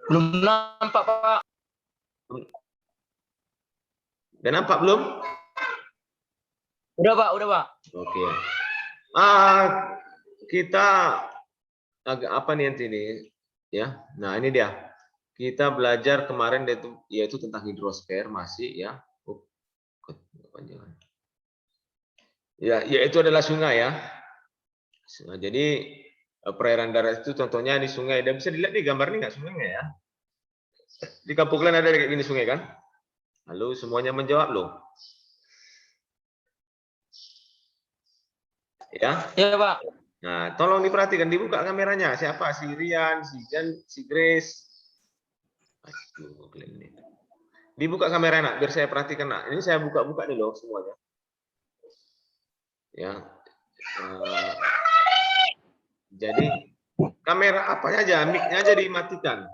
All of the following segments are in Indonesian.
Belum nampak, Pak. Udah nampak belum? Udah, Pak. Udah, Pak. Oke. Kita agak apa nih nanti ini? Ya. Nah, ini dia. Kita belajar kemarin yaitu tentang hidrosfer masih ya. Kepanjangan. Ya, yaitu adalah sungai ya. Nah, jadi perairan darat itu contohnya di sungai. Dan bisa dilihat di gambar ini nggak sungainya ya? Di kampung kalian ada kayak gini sungai kan? Lalu semuanya menjawab loh. Ya? Iya, Pak. Nah, tolong diperhatikan, dibuka kameranya. Siapa? Si Rian, si Jan, si Grace. Aduh, ini. Dibuka kamera nak, biar saya perhatikan nak. Ini saya buka-buka nih loh semuanya. Ya. Jadi kamera apa aja, mic-nya aja dimatikan.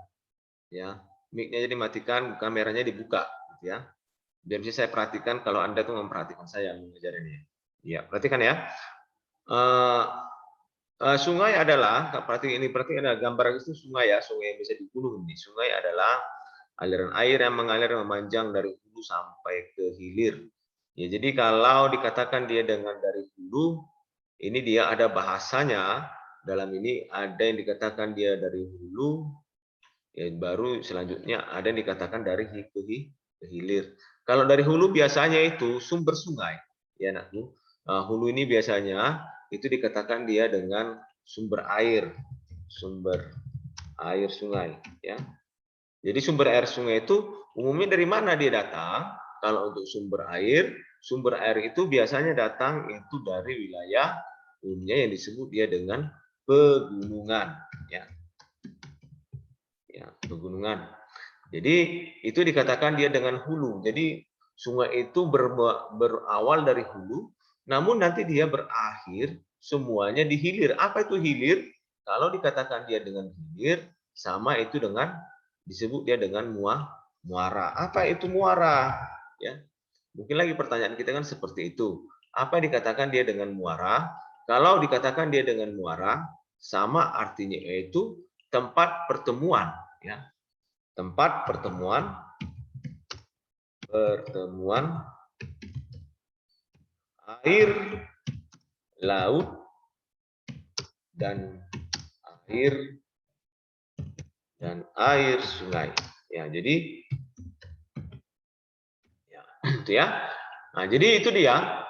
Ya, mic-nya aja dimatikan, kameranya dibuka, gitu ya. Biar bisa saya perhatikan kalau Anda tuh memperhatikan saya mengajar ini. Ya, perhatikan ya. Sungai adalah, berarti ada gambar itu sungai ya, sungai yang bisa di gunung ini. Sungai adalah aliran air yang mengalir memanjang dari hulu sampai ke hilir. Ya, jadi kalau dikatakan dia dengan dari hulu, ini dia ada bahasanya. Dalam ini ada yang dikatakan dia dari hulu, ya baru selanjutnya ada yang dikatakan dari ke hilir. Kalau dari hulu biasanya itu sumber sungai, ya anakku. Hulu ini biasanya itu dikatakan dia dengan sumber air sungai, ya. Jadi sumber air sungai itu umumnya dari mana dia datang? Kalau untuk sumber air itu biasanya datang itu dari wilayah umumnya yang disebut dia dengan pegunungan, ya. Ya, pegunungan. Jadi itu dikatakan dia dengan hulu. Jadi sungai itu berawal dari hulu, namun nanti dia berakhir semuanya di hilir. Apa itu hilir? Kalau dikatakan dia dengan hilir, sama itu dengan disebut dia dengan muara. Apa itu muara? Ya, mungkin lagi pertanyaan kita kan seperti itu. Apa dikatakan dia dengan muara? Kalau dikatakan dia dengan muara, sama artinya yaitu tempat pertemuan, ya. Tempat pertemuan air laut dan air sungai. Ya, jadi ya, itu ya. Nah, jadi itu dia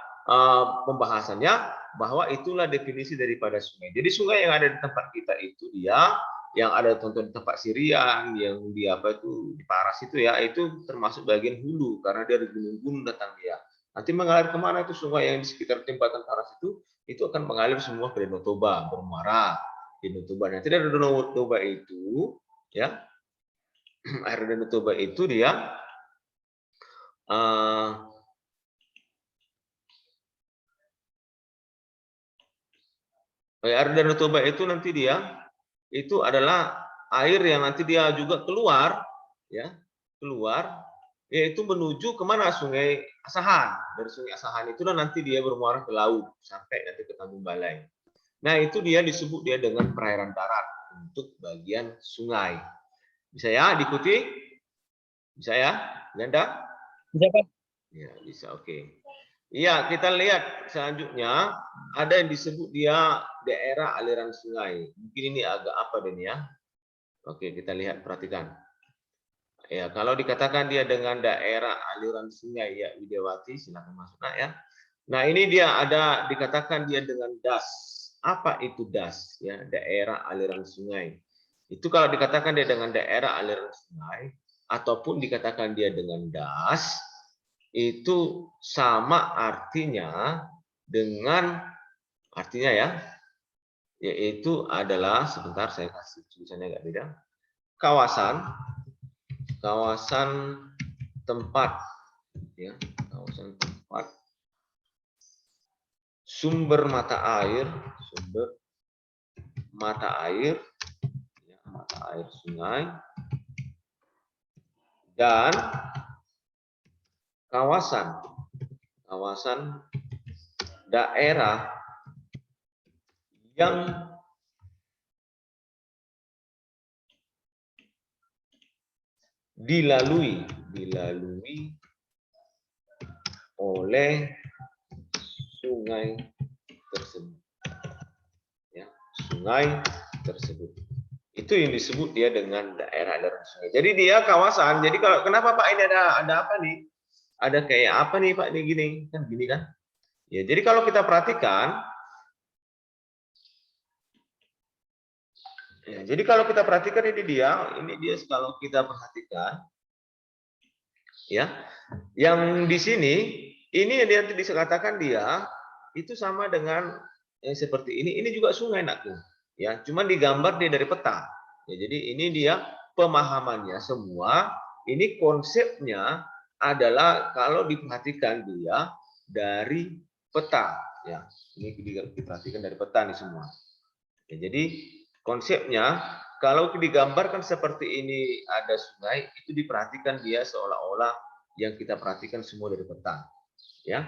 pembahasannya, bahwa itulah definisi daripada sungai. Jadi sungai yang ada di tempat kita itu dia yang ada tonton di tempat Sirian, yang di apa itu di Paras itu ya, itu termasuk bagian hulu karena dari gunung-gunung datang dia. Nanti mengalir kemana itu sungai yang di sekitar jembatan Paras itu akan mengalir semua ke Danau Toba, bermuara di Danau Toba. Nanti dari Danau Toba itu ya, air Danau Toba itu dia air Danau Toba itu nanti dia itu adalah air yang nanti dia juga keluar, ya, yaitu menuju kemana? Sungai Asahan. Dari Sungai Asahan itu nanti dia bermuara ke laut sampai nanti ke Tanjung Balai. Nah, itu dia disebut dia dengan perairan darat untuk bagian sungai. Bisa ya diikuti? Bisa ya, Ganda? Bisa, Pak. Ya, bisa. Oke. Iya, kita lihat selanjutnya ada yang disebut dia daerah aliran sungai. Mungkin ini agak apa Den ya? Oke, kita lihat, perhatikan. Ya, kalau dikatakan dia dengan daerah aliran sungai ya Widiawati, silakan masuk nak ya. Nah, ini dia ada dikatakan dia dengan das. Apa itu das? Ya, daerah aliran sungai. Itu kalau dikatakan dia dengan daerah aliran sungai ataupun dikatakan dia dengan das, itu sama artinya dengan artinya ya, yaitu adalah, sebentar saya kasih tulisannya agak beda, kawasan tempat, ya, kawasan tempat sumber mata air ya, mata air sungai, dan kawasan daerah yang dilalui oleh sungai tersebut. Ya, sungai tersebut. Itu yang disebut dia dengan daerah aliran sungai. Jadi dia kawasan. Jadi kalau kenapa Pak ini ada apa nih? Ada kayak apa nih Pak ini gini kan gini kan? Ya, jadi kalau kita perhatikan, ya, jadi kalau kita perhatikan ini dia kalau kita perhatikan, ya, yang di sini ini yang nanti dikatakan dia itu sama dengan yang seperti ini juga sungai nakku, ya, cuman digambar dia dari peta, ya, jadi ini dia pemahamannya semua, ini konsepnya adalah kalau diperhatikan dia dari peta, ya, ini diperhatikan dari peta nih semua, ya, jadi konsepnya kalau digambarkan seperti ini ada sungai itu diperhatikan dia seolah-olah yang kita perhatikan semua dari peta, ya.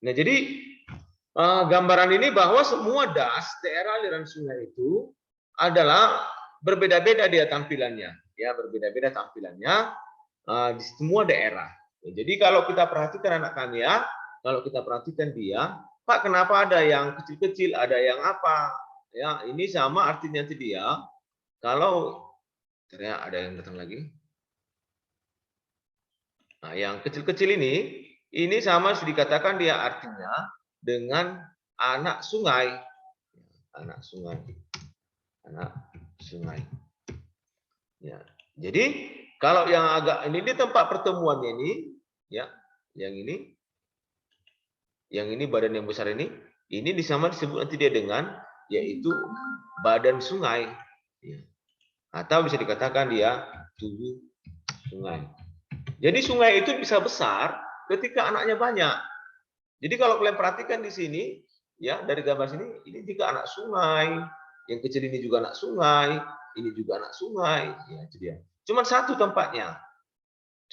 Nah jadi gambaran ini bahwa semua das daerah aliran sungai itu adalah berbeda-beda dia tampilannya, ya, berbeda-beda tampilannya di semua daerah. Ya, jadi kalau kita perhatikan anak kami ya, kalau kita perhatikan dia, Pak kenapa ada yang kecil-kecil, ada yang apa? Ya, ini sama artinya nanti dia. Kalau ternyata ada yang datang lagi. Nah, yang kecil-kecil ini sama sudah dikatakan dia artinya dengan anak sungai. Anak sungai. Anak sungai. Ya. Jadi kalau yang agak ini di tempat pertemuannya ini, ya, yang ini badan yang besar ini disama disebut nanti dia dengan yaitu badan sungai, ya. Atau bisa dikatakan dia tubuh sungai. Jadi sungai itu bisa besar ketika anaknya banyak. Jadi kalau kalian perhatikan di sini, ya dari gambar sini, ini juga anak sungai, yang kecil ini juga anak sungai, ini juga anak sungai, ya itu dia. Cuman satu tempatnya,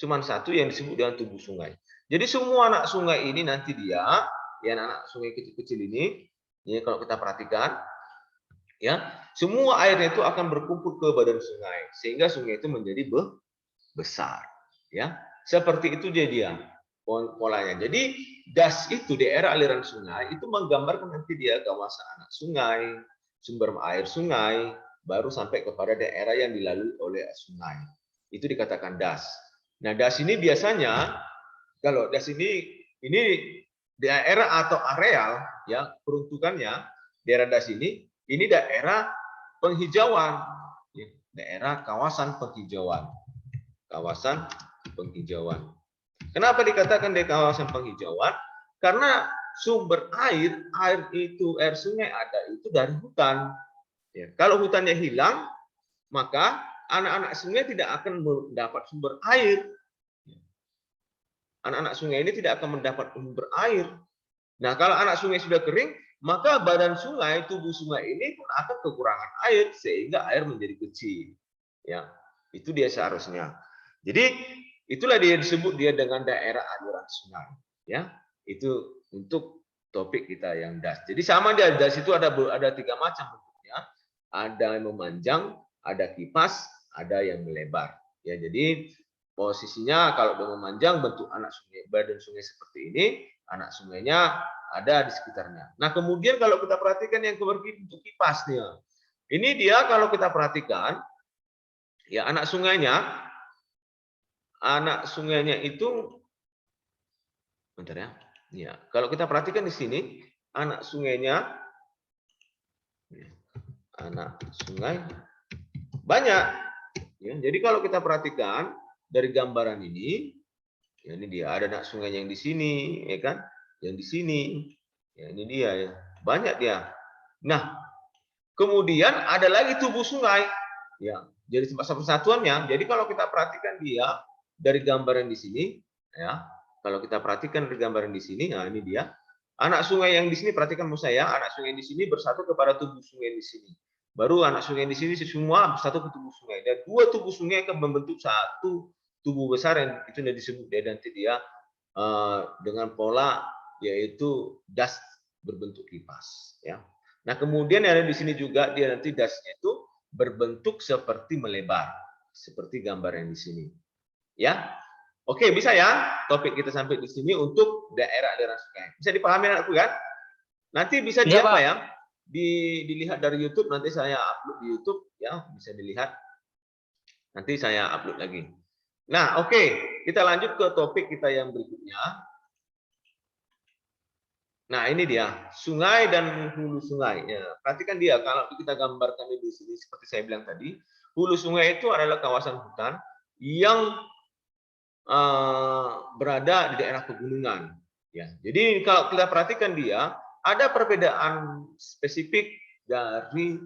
cuman satu yang disebut dengan tubuh sungai. Jadi semua anak sungai ini nanti dia, ya anak sungai kecil-kecil ini, ya kalau kita perhatikan, ya semua airnya itu akan berkumpul ke badan sungai, sehingga sungai itu menjadi besar, ya seperti itu dia polanya. Jadi das itu daerah aliran sungai itu menggambarkan nanti dia kawasan anak sungai, sumber air sungai, baru sampai kepada daerah yang dilalui oleh sungai. Itu dikatakan das. Nah das ini biasanya kalau das ini daerah atau areal, ya peruntukannya daerah das ini daerah penghijauan, ya, daerah kawasan penghijauan. Kawasan penghijauan. Kenapa dikatakan di kawasan penghijauan? Karena sumber air itu air sungai ada itu dari hutan. Ya, kalau hutannya hilang, maka anak-anak sungai tidak akan mendapat sumber air. Anak-anak sungai ini tidak akan mendapat sumber air. Nah, kalau anak sungai sudah kering, maka badan sungai, tubuh sungai ini pun akan kekurangan air sehingga air menjadi kecil. Ya, itu dia seharusnya. Jadi itulah dia disebut dia dengan daerah aliran sungai. Ya, itu untuk topik kita yang das. Jadi sama dia das itu ada 3 macam bentuknya. Ada yang memanjang, ada kipas, ada yang melebar. Ya, jadi posisinya kalau dia memanjang bentuk anak sungai, badan sungai seperti ini, anak sungainya ada di sekitarnya. Nah, kemudian kalau kita perhatikan yang bentuk kipasnya. Ini dia kalau kita perhatikan ya anak sungainya itu bentar ya. Ya, kalau kita perhatikan di sini anak sungainya banyak. Ya, jadi kalau kita perhatikan dari gambaran ini, ya ini dia ada anak sungai yang di sini, ya kan? Yang di sini, ya ini dia ya. Banyak dia. Nah, kemudian ada lagi tubuh sungai, ya. Jadi tempat persatuannya. Jadi kalau kita perhatikan dia dari gambaran di sini, ya. Kalau kita perhatikan dari gambaran di sini, nah ini dia. Anak sungai yang di sini perhatikan mau saya, anak sungai di sini bersatu kepada tubuh sungai di sini. Baru anak sungai di sini semua bersatu ke tubuh sungai. Dan 2 tubuh sungai akan membentuk satu tubuh besar yang itu disebut nanti dia dengan pola yaitu das berbentuk kipas, ya. Nah, kemudian yang ada di sini juga dia nanti dasnya itu berbentuk seperti melebar, seperti gambar yang di sini. Ya. Oke, bisa ya topik kita sampai di sini untuk daerah aliran sungai. Bisa dipahami anakku kan? Nanti bisa di Bisa, apa Pak. ya? Dilihat dari YouTube, nanti saya upload di YouTube ya, bisa dilihat. Nanti saya upload lagi. Nah, oke, kita lanjut ke topik kita yang berikutnya. Nah, ini dia, sungai dan hulu sungai. Ya, perhatikan dia, kalau kita gambarkan di sini seperti saya bilang tadi, hulu sungai itu adalah kawasan hutan yang berada di daerah pegunungan. Ya, jadi kalau kita perhatikan dia, ada perbedaan spesifik dari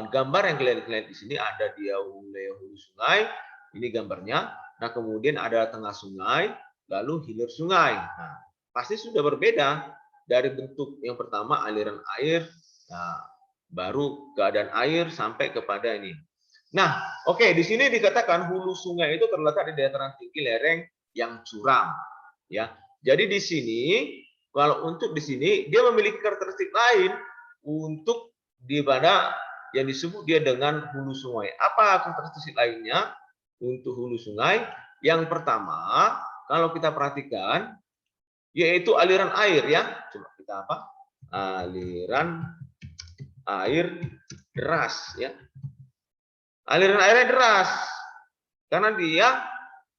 gambar yang kalian lihat di sini. Ada dia hulu sungai, ini gambarnya. Nah, kemudian ada tengah sungai, lalu hilir sungai. Nah, pasti sudah berbeda dari bentuk yang pertama aliran air, nah, baru keadaan air sampai kepada ini. Nah, oke, di sini dikatakan hulu sungai itu terletak di dataran tinggi lereng yang curam, ya. Jadi di sini kalau untuk di sini dia memiliki karakteristik lain untuk di mana yang disebut dia dengan hulu sungai. Apa karakteristik lainnya untuk hulu sungai? Yang pertama, kalau kita perhatikan yaitu aliran air ya. Coba kita apa? Aliran air deras ya. Aliran airnya deras karena dia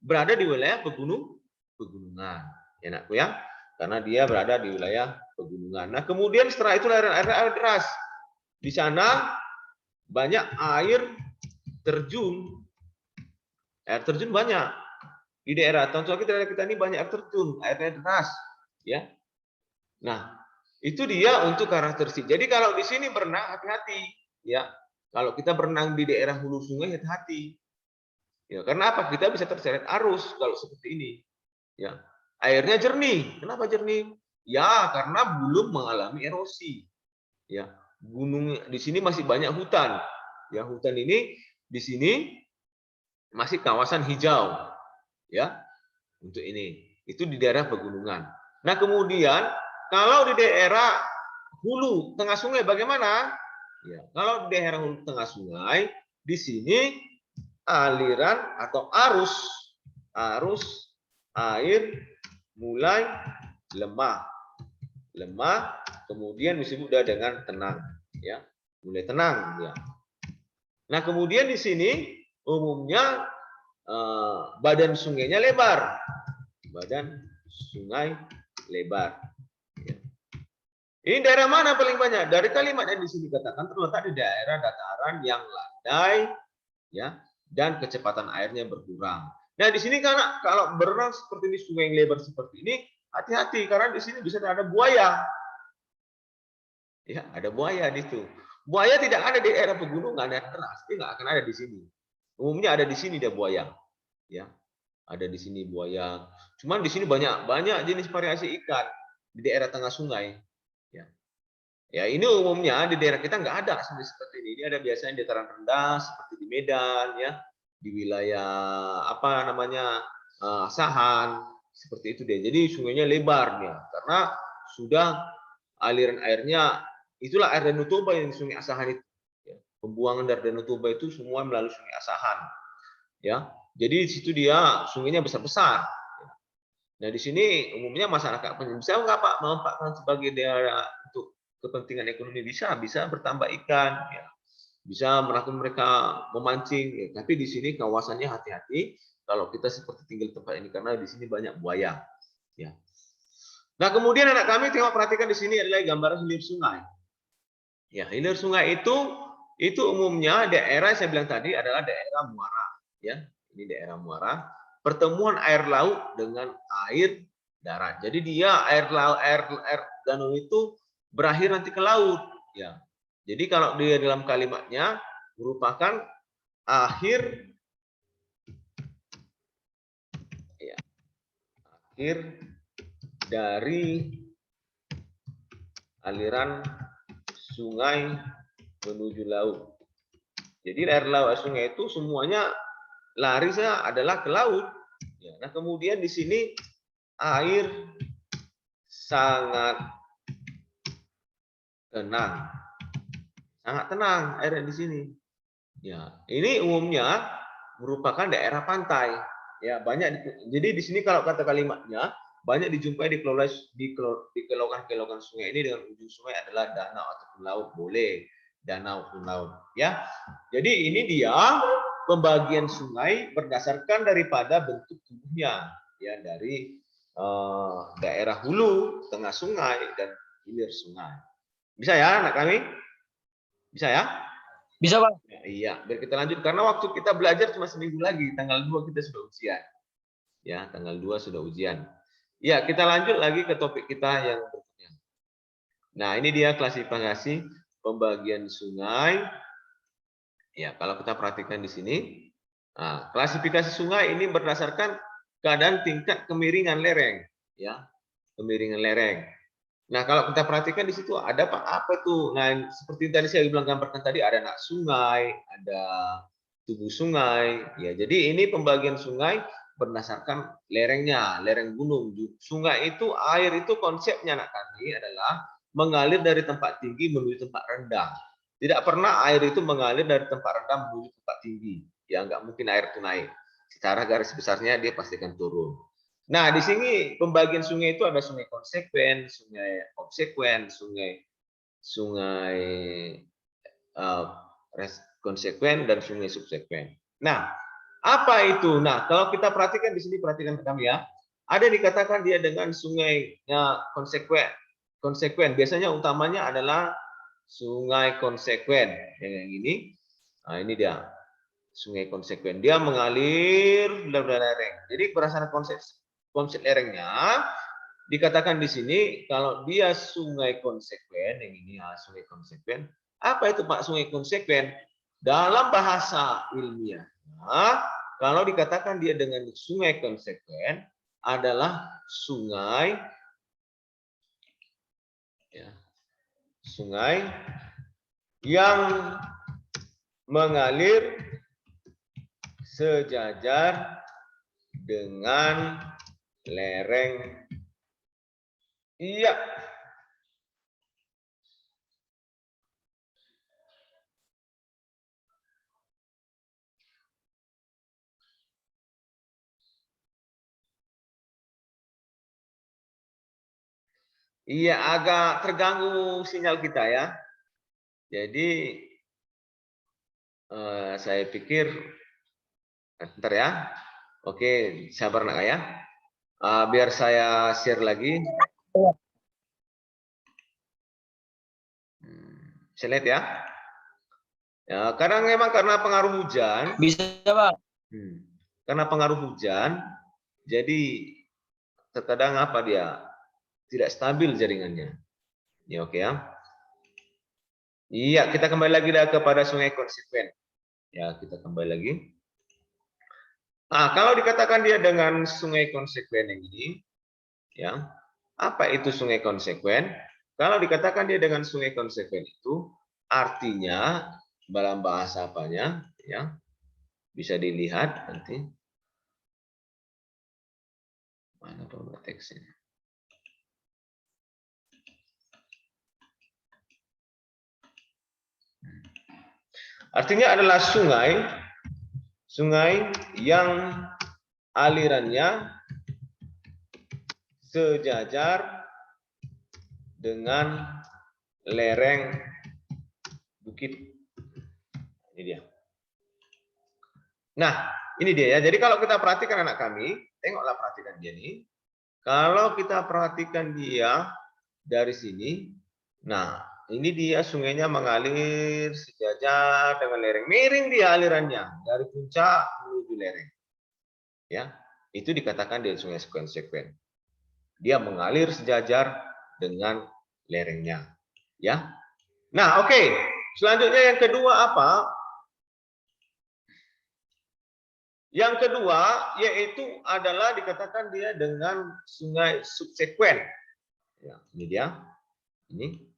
berada di wilayah pegunungan, ya nakku ya, karena dia berada di wilayah pegunungan. Nah, kemudian setelah itu aliran air deras, di sana banyak air terjun banyak di daerah contohnya daerah kita ini banyak air terjun, airnya deras, ya. Nah, itu dia untuk karakteristik. Jadi kalau di sini berenang hati-hati, ya. Kalau kita berenang di daerah hulu sungai hati-hati. Ya, karena apa? Kita bisa terseret arus kalau seperti ini. Ya. Airnya jernih. Kenapa jernih? Ya, karena belum mengalami erosi. Ya. Gunung di sini masih banyak hutan. Ya, hutan ini di sini masih kawasan hijau. Ya. Untuk ini. Itu di daerah pegunungan. Nah, kemudian kalau di daerah hulu tengah sungai bagaimana? Ya, kalau di daerah hulu tengah sungai, di sini aliran atau arus air mulai lemah, kemudian disebut dengan tenang, ya, mulai tenang, ya. Nah, kemudian di sini umumnya badan sungainya lebar, badan sungai lebar. Ini daerah mana paling banyak? Dari kalimat yang di sini katakan terletak di daerah dataran yang landai, ya, dan kecepatan airnya berkurang. Nah, di sini karena kalau berenang seperti ini sungai yang lebar seperti ini, hati-hati karena di sini bisa ada buaya. Ya, ada buaya di situ. Buaya tidak ada di daerah pegunungan yang keras, dia nggak akan ada di sini. Umumnya ada di sini dia buaya, ya. Ada di sini buaya. Cuman di sini banyak jenis variasi ikan di daerah tengah sungai. Ya. Ya, ini umumnya di daerah kita nggak ada seperti ini. Ini ada biasanya di dataran rendah seperti di Medan, ya, di wilayah apa namanya Asahan, seperti itu deh. Jadi sungainya lebar ya, karena sudah aliran airnya itulah air Danau Toba yang Sungai Asahan itu. Ya. Pembuangan dari Danau Toba itu semua melalui Sungai Asahan. Ya, jadi di situ dia sungainya besar-besar. Nah, di sini umumnya masyarakat bisa nggak Pak memanfaatkan sebagai daerah untuk kepentingan ekonomi bisa bertambah ikan, ya. Bisa melakukan mereka memancing, ya. Tapi di sini kawasannya hati-hati kalau kita seperti tinggal di tempat ini karena di sini banyak buaya, ya. Nah, kemudian anak kami tengok perhatikan di sini adalah gambaran hilir sungai. Ya, hilir sungai itu umumnya daerah saya bilang tadi adalah daerah muara, ya. Ini daerah muara, pertemuan air laut dengan air darat. Jadi dia air danau itu berakhir nanti ke laut, ya. Jadi kalau dia dalam kalimatnya merupakan akhir, ya, akhir dari aliran sungai menuju laut. Jadi air laut sungai itu semuanya larisnya adalah ke laut. Ya, nah, kemudian di sini air sangat tenang, air di sini. Ya, ini umumnya merupakan daerah pantai. Ya, banyak. Jadi di sini kalau kata kalimatnya banyak dijumpai di kelokan-kelokan sungai ini dengan ujung sungai adalah danau ataupun laut, boleh danau pun laut, ya. Jadi ini dia pembagian sungai berdasarkan daripada bentuk tubuhnya, ya, dari daerah hulu, tengah sungai dan hilir sungai. Bisa ya anak kami? Bisa ya? Bisa, Pak. Ya, iya, biar kita lanjut karena waktu kita belajar cuma seminggu lagi, tanggal 2 kita sudah ujian. Ya, tanggal 2 sudah ujian. Ya, kita lanjut lagi ke topik kita yang berikutnya. Nah, ini dia klasifikasi pembagian sungai. Ya, kalau kita perhatikan di sini, nah, klasifikasi sungai ini berdasarkan keadaan tingkat kemiringan lereng, ya, kemiringan lereng. Nah, kalau kita perhatikan di situ ada apa itu? Nah, seperti tadi saya bilang gambarkan tadi ada anak sungai, ada tubuh sungai. Ya, jadi ini pembagian sungai berdasarkan lerengnya, lereng gunung. Sungai itu air itu konsepnya anak kami adalah mengalir dari tempat tinggi menuju tempat rendah. Tidak pernah air itu mengalir dari tempat rendah menuju tempat tinggi. Ya, nggak mungkin air itu naik. Secara garis besarnya dia pasti akan turun. Nah, di sini pembagian sungai itu ada sungai konsekuen, sungai obsekuen, sungai konsekuen dan sungai subsekuen. Nah, apa itu? Nah, kalau kita perhatikan di sini, perhatikan kami ya, ada dikatakan dia dengan sungainya konsekuen. Konsekuen biasanya utamanya adalah sungai konsekuen yang ini. Nah, ini dia sungai konsekuen. Dia mengalir dari lereng. Jadi berdasarkan konsep lerengnya dikatakan di sini kalau dia sungai konsekuen yang ini ya, sungai konsekuen. Apa itu Pak sungai konsekuen? Dalam bahasa ilmiah, kalau dikatakan dia dengan sungai konsekuen adalah sungai ya, sungai yang mengalir sejajar dengan lereng. Iya. Iya, agak terganggu sinyal kita ya. Jadi saya pikir bentar ya. Oke, sabar nak ya. Biar saya share lagi. Saya lihat ya. Ya, kadang memang karena pengaruh hujan. Bisa, Pak. Karena pengaruh hujan, jadi terkadang apa dia tidak stabil jaringannya. Ya oke ya. Iya, kita kembali lagi kepada sungai konsekuen. Ya, kita kembali lagi. Nah, kalau dikatakan dia dengan sungai konsekuen yang ini, ya, apa itu sungai konsekuen? Kalau dikatakan dia dengan sungai konsekuen itu, artinya dalam bahasa apanya, ya, bisa dilihat nanti. Mana pembuat teksnya? Artinya adalah sungai yang alirannya sejajar dengan lereng bukit. Ini dia. Nah, ini dia ya. Jadi kalau kita perhatikan anak kami, tengoklah perhatikan dia nih. Kalau kita perhatikan dia dari sini, nah ini dia sungainya mengalir sejajar dengan lereng. Miring dia alirannya dari puncak menuju lereng. Ya, itu dikatakan dia sungai konsekuen. Dia mengalir sejajar dengan lerengnya. Ya. Nah, oke. Selanjutnya yang kedua apa? Yang kedua yaitu adalah dikatakan dia dengan sungai subsekuen. Ya, ini dia. Ini.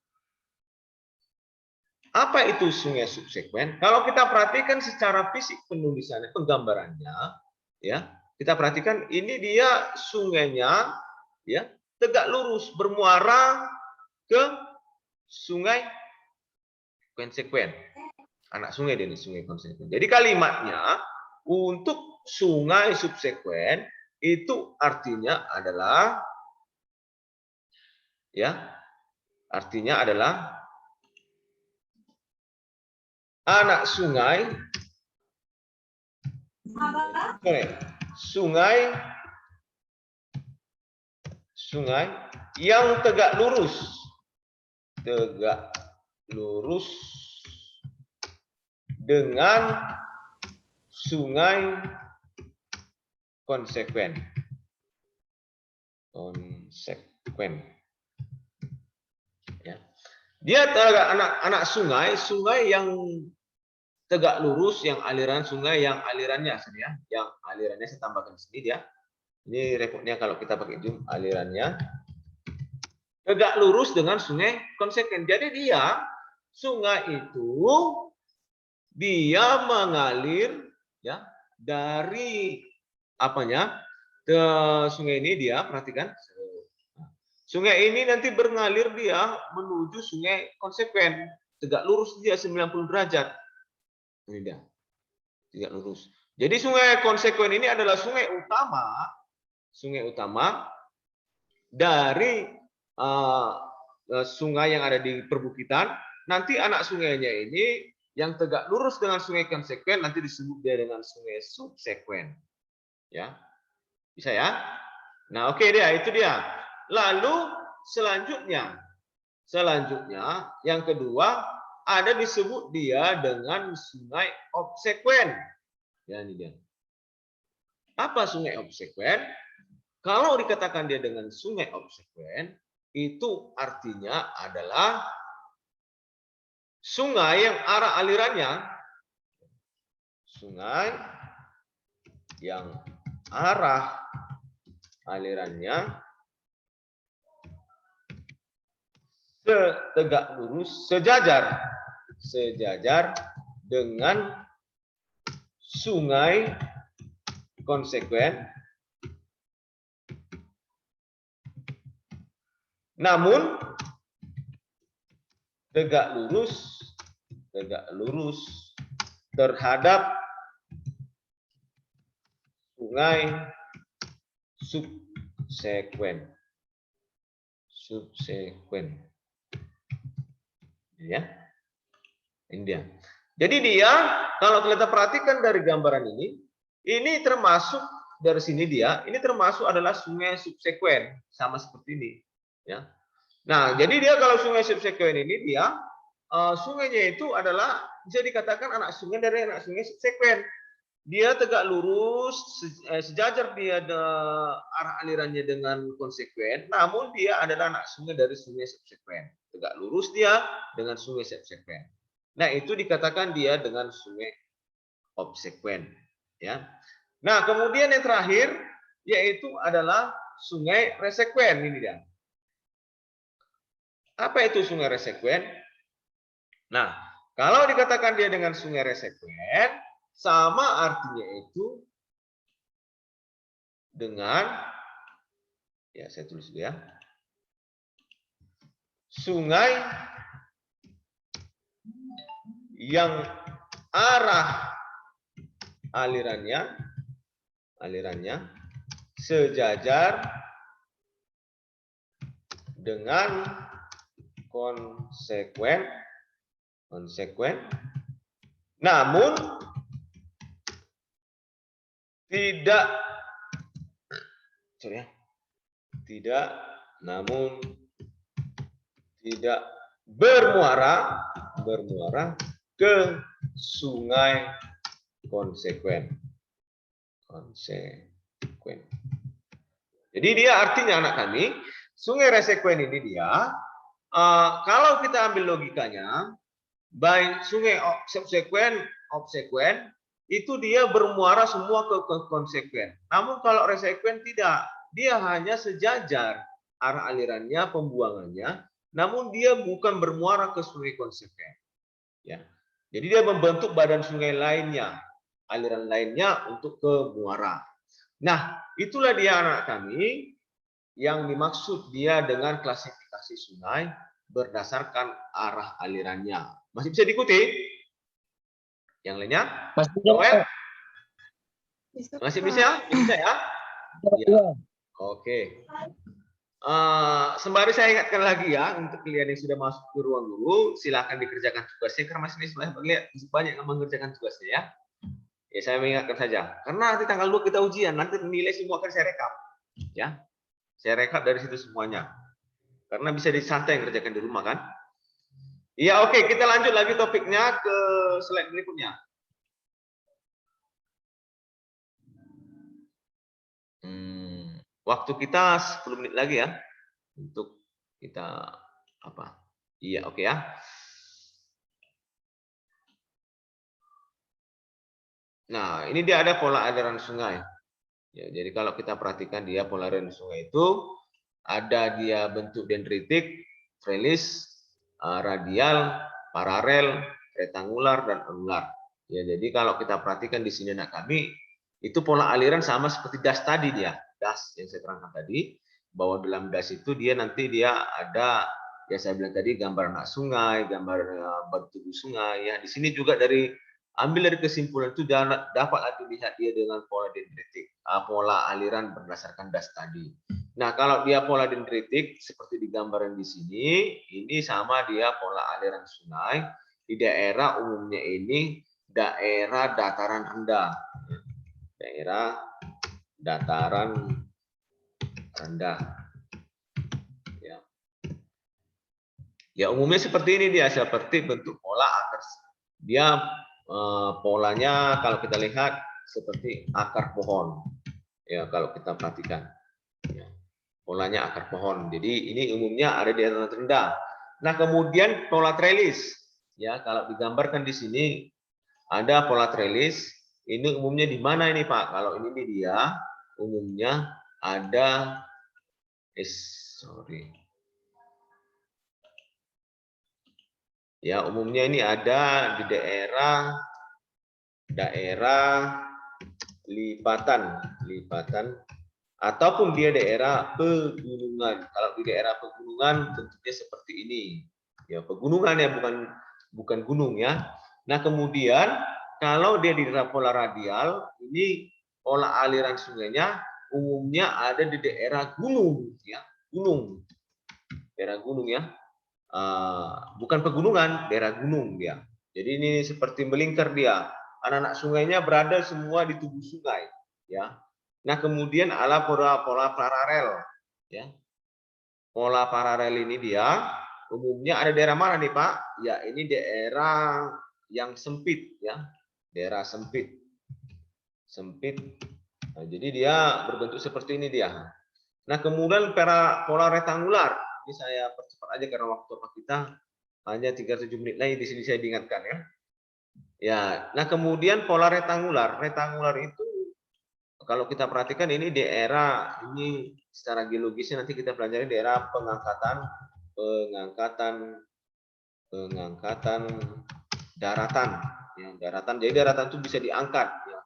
Apa itu sungai subsekuen? Kalau kita perhatikan secara fisik penulisannya, penggambarannya, ya, kita perhatikan ini dia sungainya, ya, tegak lurus bermuara ke sungai konsekuen. Anak sungai dari sungai konsekuen. Jadi kalimatnya untuk sungai subsekuen itu artinya adalah anak sungai yang tegak lurus dengan sungai konsekuen. Ya. Dia anak sungai yang tegak lurus, yang aliran sungai, yang alirannya saya tambahkan di sini dia. Ini repotnya kalau kita pakai zoom, alirannya tegak lurus dengan sungai konsekuen. Jadi sungai itu dia mengalir dari sungai ini dia perhatikan. Sungai ini nanti mengalir dia menuju sungai konsekuen. Tegak lurus dia 90 derajat. Ini dia. Tegak lurus. Jadi sungai konsekuen ini adalah sungai utama dari sungai yang ada di perbukitan. Nanti anak sungainya ini yang tegak lurus dengan sungai konsekuen nanti disebut dia dengan sungai subsekuen. Ya. Bisa ya? Nah, oke itu dia. Lalu selanjutnya yang kedua ada disebut dia dengan sungai obsekuen. Ya, ini dia. Apa sungai obsekuen? Kalau dikatakan dia dengan sungai obsekuen, itu artinya adalah sungai yang arah alirannya tegak lurus sejajar dengan sungai konsekuen, namun tegak lurus terhadap sungai subsekuen. Ya. Ini dia. Jadi dia kalau kita perhatikan dari gambaran ini termasuk dari sini ini termasuk adalah sungai subsekuen sama seperti ini, ya. Nah, jadi dia kalau sungai subsekuen ini dia sungainya itu adalah bisa dikatakan anak sungai dari anak sungai subsekuen. Dia tegak lurus, sejajar dia arah alirannya dengan konsekuen, namun dia adalah anak sungai dari sungai subsekuen. Tegak lurus dia dengan sungai subsekuen. Nah, itu dikatakan dia dengan sungai obsekuen. Ya. Nah, kemudian yang terakhir yaitu adalah sungai resekuen. Ini dia. Apa itu sungai resekuen? Nah, kalau dikatakan dia dengan sungai resekuen, sama artinya itu dengan, ya saya tulis dulu ya, sungai yang arah alirannya sejajar dengan konsekuen, namun tidak bermuara ke sungai konsekuen. Jadi dia artinya anak kami, sungai resekuen ini dia kalau kita ambil logikanya, baik sungai subsekuen, obsekuen itu dia bermuara semua ke konsekuen. Namun kalau resekuen tidak, dia hanya sejajar arah alirannya, pembuangannya, namun dia bukan bermuara ke sungai konsekuen. Ya. Jadi dia membentuk badan sungai lainnya, aliran lainnya untuk ke muara. Nah, itulah dia anak kami yang dimaksud dia dengan klasifikasi sungai berdasarkan arah alirannya. Masih bisa diikuti? Yang lainnya? Masih bisa, Pak. Masih bisa? Bisa ya? Pak. Ya. Iya. Oke. Sembari saya ingatkan lagi ya, untuk kalian yang sudah masuk ke ruang guru, silakan dikerjakan tugasnya karena masih banyak yang mengerjakan tugasnya ya. Ya, saya mengingatkan saja. Karena nanti tanggal 2 kita ujian, nanti nilai semua akan saya rekap. Ya. Saya rekap dari situ semuanya. Karena bisa disantai kerjakan di rumah kan? Iya, oke, kita lanjut lagi topiknya ke slide berikutnya. Waktu kita 10 menit lagi ya untuk kita apa? Iya, oke ya. Nah, ini dia ada pola aliran sungai. Ya, jadi kalau kita perhatikan dia pola aliran sungai itu ada dia bentuk dendritik, trellis, radial, paralel, rektangular dan anular. Ya, jadi kalau kita perhatikan di sini anak kami itu pola aliran sama seperti das tadi dia. Das yang saya terangkan tadi bahwa dalam das itu dia nanti dia ada ya saya bilang tadi gambar anak sungai, gambar batu sungai ya. Di sini juga dari ambil dari kesimpulan itu dapat dilihat dia dengan pola dendritik, pola aliran berdasarkan das tadi. Nah, kalau dia pola dendritik seperti di gambaran di sini, ini sama dia pola aliran sungai di daerah umumnya ini daerah dataran rendah. Daerah dataran rendah. Ya. Ya, umumnya seperti ini dia, seperti bentuk pola akar. Dia polanya kalau kita lihat seperti akar pohon. Ya, kalau kita perhatikan. Ya. Polanya akar pohon. Jadi ini umumnya ada di dataran rendah. Nah, kemudian pola trellis. Ya, kalau digambarkan di sini ada pola trellis. Ini umumnya di mana ini, Pak? Kalau ini dia umumnya ada Ya, umumnya ini ada di daerah lipatan ataupun dia daerah pegunungan. Kalau di daerah pegunungan bentuknya seperti ini. Ya, pegunungan ya, bukan gunung ya. Nah, kemudian kalau dia di daerah pola radial, ini pola aliran sungainya umumnya ada di daerah gunung ya, gunung. Daerah gunung ya. Bukan pegunungan, daerah gunung dia. Jadi ini seperti melingkar dia. Anak-anak sungainya berada semua di tubuh sungai ya. Nah, kemudian ala pola paralel ya. Pola paralel ini dia umumnya ada daerah mana nih, Pak? Ya, ini daerah yang sempit ya. Daerah sempit. Sempit. Nah, jadi dia berbentuk seperti ini dia. Nah, kemudian pola rektangular. Ini saya percepat aja karena waktu kita hanya 37 menit lagi, di sini saya diingatkan ya. Ya, nah kemudian pola rektangular. Rektangular itu kalau kita perhatikan ini daerah ini secara geologisnya nanti kita pelajari daerah pengangkatan daratan ya, daratan. Jadi daratan itu bisa diangkat ya.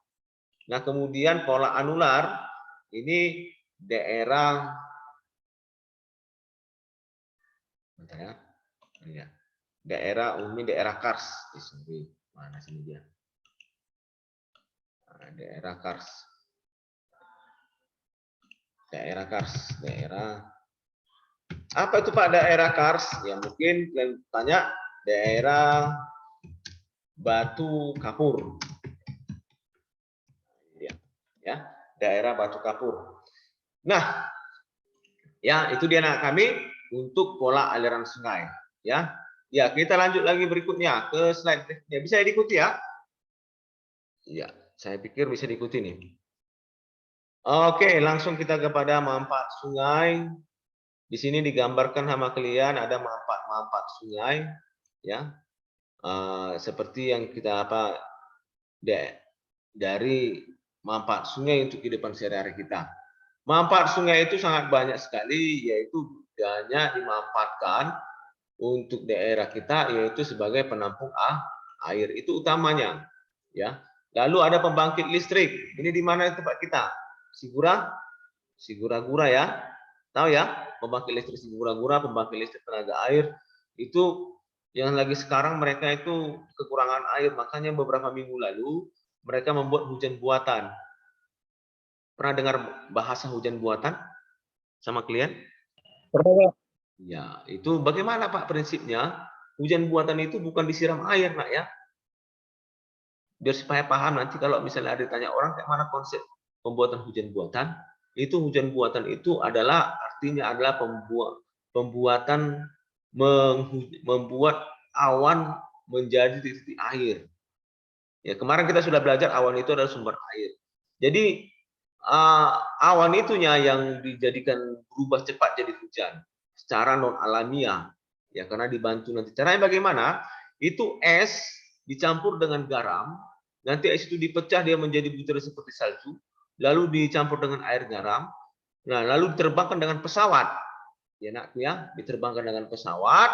Nah, kemudian pola anular ini daerah ya. Daerah daerah Kars di sini. Mana sini dia? Nah, daerah Kars. Daerah Kars, daerah apa itu Pak daerah Kars? Ya mungkin kalian tanya daerah Batu Kapur. Ya, daerah Batu Kapur. Nah, ya itu dia anak kami untuk pola aliran sungai. Ya, ya kita lanjut lagi berikutnya ke slide berikutnya. Bisa diikuti ya? Iya, saya pikir bisa diikuti nih. Oke, langsung kita kepada manfaat sungai. Di sini digambarkan sama kalian ada manfaat sungai, ya. Seperti yang kita dari manfaat sungai untuk kehidupan sehari-hari kita. Manfaat sungai itu sangat banyak sekali, yaitu banyak dimanfaatkan untuk daerah kita, yaitu sebagai penampung air. Itu utamanya, ya. Lalu ada pembangkit listrik. Ini di mana tempat kita? Sigura-gura ya. Tahu ya? Pembangkit listrik Sigura-gura, pembangkit listrik tenaga air itu yang lagi sekarang mereka itu kekurangan air, makanya beberapa minggu lalu mereka membuat hujan buatan. Pernah dengar bahasa hujan buatan sama klien? Pernah, Pak. Ya, itu bagaimana Pak prinsipnya? Hujan buatan itu bukan disiram air, Nak ya. Biar supaya paham nanti kalau misalnya ada ditanya orang kayak mana konsep pembuatan hujan buatan, itu hujan buatan itu adalah artinya adalah pembuatan membuat awan menjadi titik air. Ya, kemarin kita sudah belajar awan itu adalah sumber air. Jadi awan itunya yang dijadikan berubah cepat jadi hujan secara non alamiah. Ya, karena dibantu nanti. Caranya bagaimana? Itu es dicampur dengan garam, nanti es itu dipecah dia menjadi butiran seperti salju, lalu dicampur dengan air garam, nah lalu diterbangkan dengan pesawat. Ya, Nak, ya, diterbangkan dengan pesawat.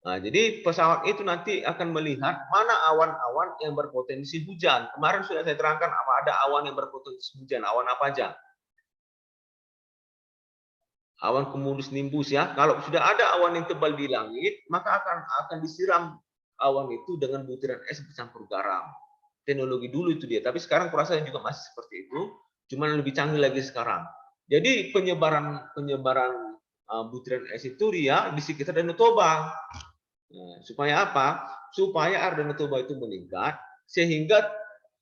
Nah, jadi pesawat itu nanti akan melihat mana awan-awan yang berpotensi hujan. Kemarin sudah saya terangkan apa ada awan yang berpotensi hujan, awan apa aja? Awan cumulus nimbus ya. Kalau sudah ada awan yang tebal di langit, maka akan disiram awan itu dengan butiran es bercampur garam. Teknologi dulu itu dia, tapi sekarang kurasa juga masih seperti itu, cuman lebih canggih lagi sekarang. Jadi penyebaran butiran es itu dia di sekitar Danau Toba. Nah, supaya apa? Supaya air Danau Toba itu meningkat, sehingga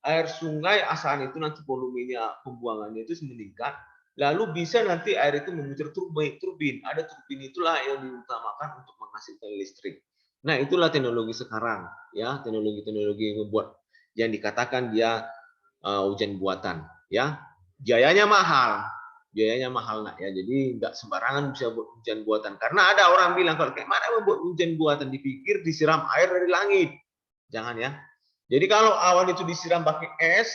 air sungai Asahan itu nanti volumenya pembuangannya itu meningkat, lalu bisa nanti air itu memutar turbin. Ada turbin itulah yang diutamakan untuk menghasilkan listrik. Nah, itulah teknologi sekarang, ya, teknologi-teknologi yang membuat yang dikatakan dia hujan buatan, ya. Biayanya mahal, Nak ya. Jadi nggak sembarangan bisa buat hujan buatan. Karena ada orang bilang kalau kayak mana membuat hujan buatan, dipikir disiram air dari langit. Jangan ya. Jadi kalau awan itu disiram pakai es,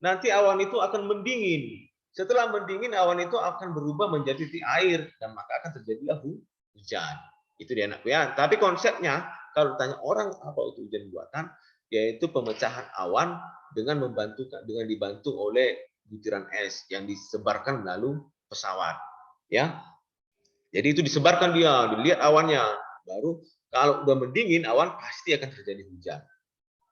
nanti awan itu akan mendingin. Setelah mendingin, awan itu akan berubah menjadi titik air dan maka akan terjadilah hujan. Itu dia, Nak ya. Tapi konsepnya kalau tanya orang apa itu hujan buatan, yaitu pemecahan awan dengan dibantu oleh butiran es yang disebarkan melalui pesawat, ya. Jadi itu disebarkan dia, dilihat awannya, baru kalau udah mendingin awan pasti akan terjadi hujan.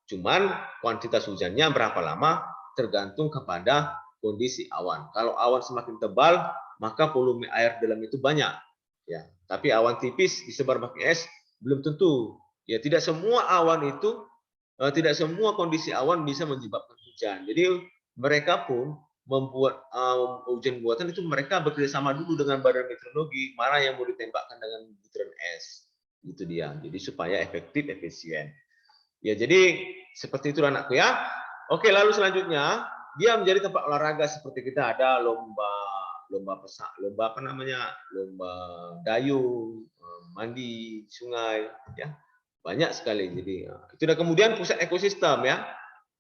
Cuman kuantitas hujannya berapa lama tergantung kepada kondisi awan. Kalau awan semakin tebal, maka volume air dalam itu banyak, ya. Tapi awan tipis disebar pakai es belum tentu. Ya, tidak semua awan itu tidak semua kondisi awan bisa menyebabkan hujan. Jadi mereka pun membuat hujan buatan itu mereka bekerjasama dulu dengan badan meteorologi mana yang mau ditembakkan dengan butiran es. Itu dia. Jadi supaya efektif, efisien. Ya, jadi seperti itu anakku ya. Oke, lalu selanjutnya dia menjadi tempat olahraga seperti kita ada lomba apa namanya? Lomba dayung, mandi sungai ya. Banyak sekali. Jadi itu udah kemudian pusat ekosistem ya.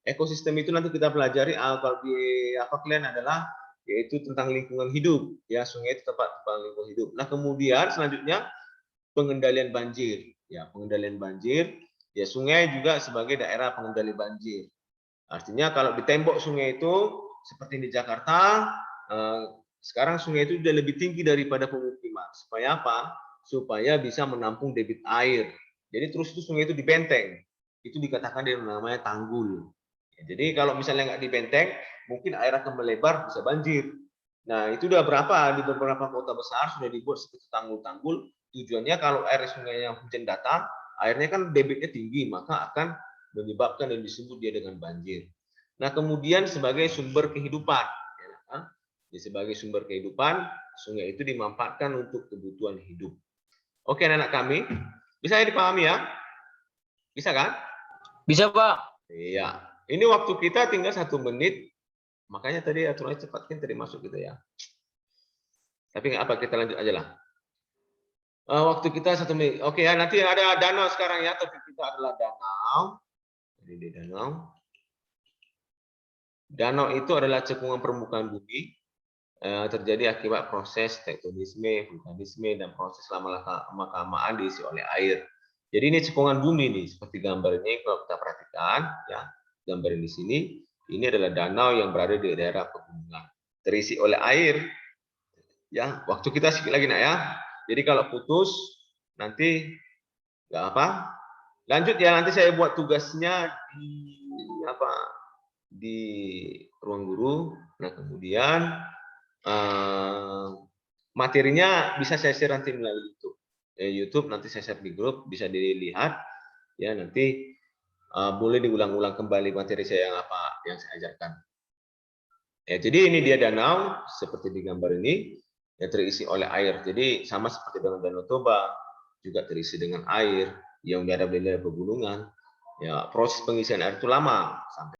Ekosistem itu nanti kita pelajari kalau di apa kalian adalah yaitu tentang lingkungan hidup ya, sungai itu tempat lingkungan hidup. Nah, kemudian selanjutnya pengendalian banjir. Ya, pengendalian banjir, ya sungai juga sebagai daerah pengendali banjir. Artinya kalau di tembok sungai itu seperti di Jakarta, sekarang sungai itu sudah lebih tinggi daripada pemukiman. Supaya apa? Supaya bisa menampung debit air. Jadi terus itu sungai itu dibenteng. Itu dikatakan dia namanya tanggul. Jadi kalau misalnya nggak dibenteng, mungkin air akan melebar, bisa banjir. Nah, itu udah berapa di beberapa kota besar sudah dibuat seperti tanggul-tanggul. Tujuannya kalau air sungai yang hujan datang, airnya kan debitnya tinggi, maka akan menyebabkan yang disebut dia dengan banjir. Nah, kemudian sebagai sumber kehidupan, ya, sebagai sumber kehidupan, sungai itu dimanfaatkan untuk kebutuhan hidup. Oke, anak kami, bisa dipahami ya? Bisa kan? Bisa, Pak. Iya. Ini waktu kita tinggal 1 menit, makanya tadi aturannya cepat kan tadi masuk gitu ya. Tapi nggak apa, kita lanjut aja lah. Waktu kita 1 menit. Oke ya, nanti ada danau sekarang ya. Topik kita adalah danau. Jadi di danau. Danau itu adalah cekungan permukaan bumi terjadi akibat proses tektonisme, vulkanisme, dan proses lama-kelamaan diisi oleh air. Jadi ini cekungan bumi nih, seperti gambar ini kalau kita perhatikan ya, gambar di sini, ini adalah danau yang berada di daerah pegunungan, terisi oleh air. Ya, waktu kita sedikit lagi nak ya. Jadi kalau putus nanti nggak apa. Lanjut ya, nanti saya buat tugasnya di apa? Di ruang guru. Nah, kemudian materinya bisa saya share nanti melalui YouTube. YouTube nanti saya share di grup, bisa dilihat ya, nanti boleh diulang-ulang kembali materi saya yang saya ajarkan. Ya, jadi ini dia danau seperti di gambar ini yang terisi oleh air. Jadi sama seperti dengan Danau Toba, juga terisi dengan air yang berada di daerah pegunungan. Ya, proses pengisian air itu lama sampai